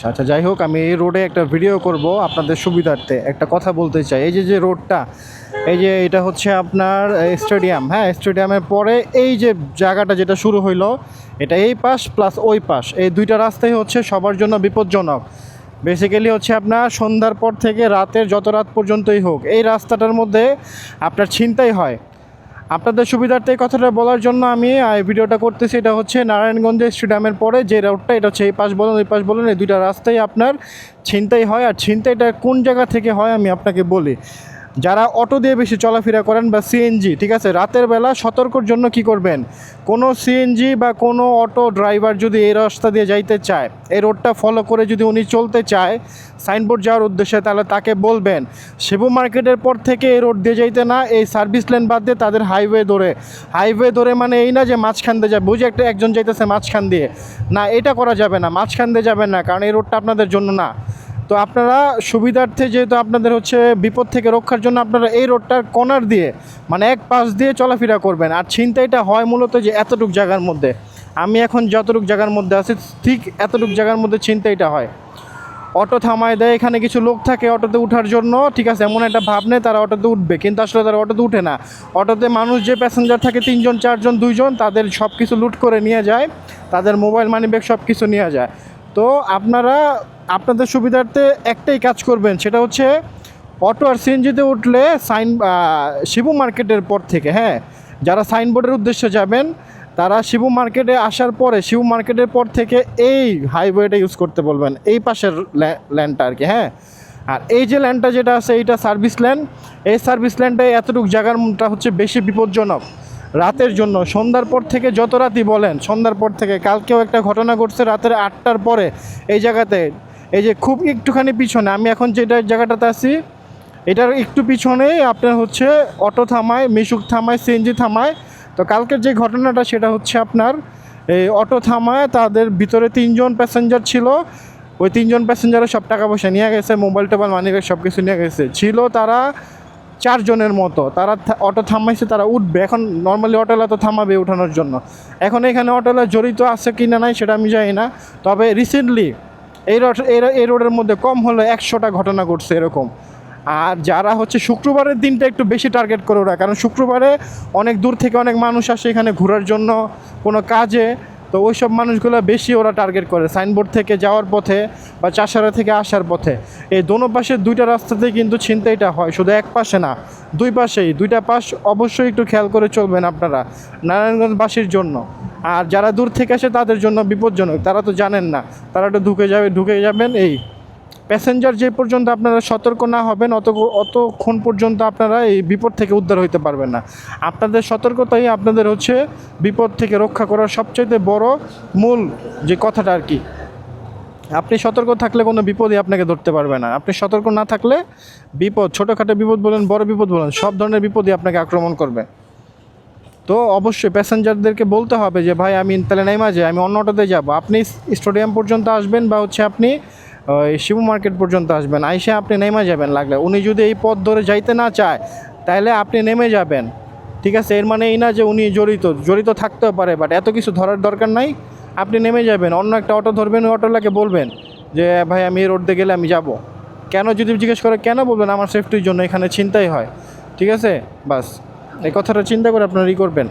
আচ্ছা, যাই হোক, আমি এই রোডে একটা ভিডিও করব আপনাদের সুবিধার্থে। একটা কথা বলতে চাই, এই যে রোডটা, এই যে এটা হচ্ছে আপনার স্টেডিয়াম, হ্যাঁ, স্টেডিয়ামের পরে এই যে জায়গাটা যেটা শুরু হইলো, এটা এই পাশ প্লাস ওই পাশ, এই দুইটা রাস্তাই হচ্ছে সবার জন্য বিপজ্জনক। বেসিক্যালি হচ্ছে আপনার সন্ধ্যার পর থেকে রাতের যত রাত পর্যন্তই হোক, এই রাস্তাটার মধ্যে আপনার ছিনতাই হয়। আপনাদের সুবিধার্থে এই কথাটা বলার জন্য আমি ভিডিওটা করতেছি। এটা হচ্ছে নারায়ণগঞ্জ স্টেডিয়ামের পরে যে রোডটা, এটা হচ্ছে এই পাশ বলুন ওই পাশ বলুন, এই দুইটা রাস্তায় আপনার ছিনতাই হয়। আর ছিনতাইটা কোন জায়গা থেকে হয় আমি আপনাকে বলি। যারা অটো দিয়ে বেশি চলাফেরা করেন বা সিএনজি, ঠিক আছে, রাতের বেলা সতর্কর জন্য কি করবেন, কোনো সিএনজি বা কোনো অটো ড্রাইভার যদি এই রাস্তা দিয়ে যাইতে চায়, এই রোডটা ফলো করে যদি উনি চলতে চায় সাইনবোর্ড যাওয়ার উদ্দেশ্যে, তাহলে তাকে বলবেন শিবু মার্কেটের পর থেকে এই রোড দিয়ে যাইতে না, এই সার্ভিস লেন বাদ দিয়ে তাদের হাইওয়ে ধরে মানে এই না যে মাঝখান দিয়ে যাবে, বুঝে একজন যাইতেছে মাঝখান দিয়ে, না, এটা করা যাবে না, মাঝখান দিয়ে যাবেন না, কারণ এই রোডটা আপনাদের জন্য না। তো আপনারা সুবিধার্থে, যেহেতু আপনাদের হচ্ছে বিপদ থেকে রক্ষার জন্য, আপনারা এই রোডটার কর্নার দিয়ে মানে এক পাশ দিয়ে চলাফেরা করবেন। আর ছিনতাইটা হয় মূলত যে এতটুক জায়গার মধ্যে, আমি এখন যতটুক জায়গার মধ্যে আছি ঠিক এতটুক জায়গার মধ্যে ছিনতাইটা হয়। অটো থামায় দেয়, এখানে কিছু লোক থাকে অটোতে ওঠার জন্য, ঠিক আছে, এমন একটা ভাব নেই তারা অটোতে উঠবে, কিন্তু আসলে তারা অটোতে উঠে না। অটোতে মানুষ যে প্যাসেঞ্জার থাকে 3 জন 4 জন 2 জন, তাদের সব কিছু লুট করে নিয়ে যায়, তাদের মোবাইল মানি ব্যাগ সব কিছু নিয়ে যায়। তো আপনারা আপনাদের সুবিধার্থে একটাই কাজ করবেন, সেটা হচ্ছে অটো আর সিএনজিতে উঠলে শিবু মার্কেটের পর থেকে, হ্যাঁ, যারা সাইনবোর্ডের উদ্দেশ্যে যাবেন তারা শিবু মার্কেটে আসার পরে শিবু মার্কেটের পর থেকে এই হাইওয়েটা ইউজ করতে বলবেন, এই পাশের ল্যান্ডটা আর কি, হ্যাঁ। আর এই যে ল্যান্ডটা যেটা আছে এইটা সার্ভিস ল্যান্ড, এই সার্ভিস ল্যান্ডটায় এতটুকু জায়গাটা হচ্ছে বেশি বিপজ্জনক রাতের জন্য। সন্ধ্যার পর থেকে যত রাতই বলেন, সন্ধ্যার পর থেকে, কালকেও একটা ঘটনা ঘটছে রাতের 8টার পরে এই জায়গাতে, এই যে খুব একটুখানি পিছনে, আমি এখন যেটা জায়গাটাতে আছি এটার একটু পিছনেই আপনার হচ্ছে অটো থামায়, মিশুক থামায়, সিএনজি থামায়। তো কালকের যে ঘটনাটা সেটা হচ্ছে আপনার এই অটো থামায়, তাদের ভিতরে 3 জন প্যাসেঞ্জার ছিল, ওই 3 জন প্যাসেঞ্জারের সব টাকা পয়সা নিয়ে গেছে, মোবাইল টোবাইল মানিব্যাগ সব কিছু নিয়ে গেছে। ছিল তারা 4 জনের মতো, তারা অটো থামাইছে, তারা উঠবে। এখন নর্মালি অটোলা তো থামাবে ওঠানোর জন্য, এখন এখানে অটোলা জড়িত আছে কি না নাই সেটা আমি জানি না, তবে রিসেন্টলি এই রোডের মধ্যে কম হলে 100টা ঘটনা ঘটছে এরকম। আর যারা হচ্ছে শুক্রবারের দিনটা একটু বেশি টার্গেট করে ওরা, কারণ শুক্রবারে অনেক দূর থেকে অনেক মানুষ আসে এখানে ঘোরার জন্য কোনো কাজে, তো ওই সব মানুষগুলো বেশি ওরা টার্গেট করে সাইনবোর্ড থেকে যাওয়ার পথে বা চাষারা থেকে আসার পথে। এই দোনো পাশে দুইটা রাস্তাতেই কিন্তু ছিনতাইটা হয়, শুধু এক পাশে না, দুই পাশেই, দুইটা পাশ অবশ্যই একটু খেয়াল করে চলবেন আপনারা নারায়ণগঞ্জবাসীর জন্য। আর যারা দূর থেকে আসে তাদের জন্য বিপজ্জনক, তারা তো জানেন না, তারা একটু ঢুকে যাবেন। এই প্যাসেঞ্জার যে পর্যন্ত আপনারা সতর্ক না হবেন অতক্ষণ পর্যন্ত আপনারা এই বিপদ থেকে উদ্ধার হইতে পারবেন না। আপনাদের সতর্কতাই আপনাদের হচ্ছে বিপদ থেকে রক্ষা করার সবচেয়ে বড় মূল যে কথাটা আর কি। আপনি সতর্ক থাকলে কোনো বিপদই আপনাকে ধরতে পারবে না, আপনি সতর্ক না থাকলে বিপদ, ছোটোখাটো বিপদ বলেন বড় বিপদ বলেন, সব ধরনের বিপদই আপনাকে আক্রমণ করবে। তো অবশ্যই প্যাসেঞ্জারদেরকে বলতে হবে যে ভাই আমি তাহলে নেমা যাই, আমি অন্য অটোতে যাবো। আপনি স্টেডিয়াম পর্যন্ত আসবেন বা হচ্ছে আপনি ওই শিবু মার্কেট পর্যন্ত আসবেন, আইসে আপনি নেমে যাবেন। লাগলে উনি যদি এই পথ ধরে যাইতে না চায় তাহলে আপনি নেমে যাবেন, ঠিক আছে। এর মানে এই না যে উনি জড়িত থাকতেও পারে, বাট এত কিছু ধরার দরকার নাই, আপনি নেমে যাবেন, অন্য একটা অটো ধরবেন, ওই অটোলাকে বলবেন যে ভাই আমি এই রোড দিয়ে গেলে আমি যাব। কেন যদি জিজ্ঞেস করে, কেন বলবেন আমার সেফটির জন্য, এখানে ছিনতাই হয়, ঠিক আছে। বাস এই কথাটা চিন্তা করে আপনারা করবেন।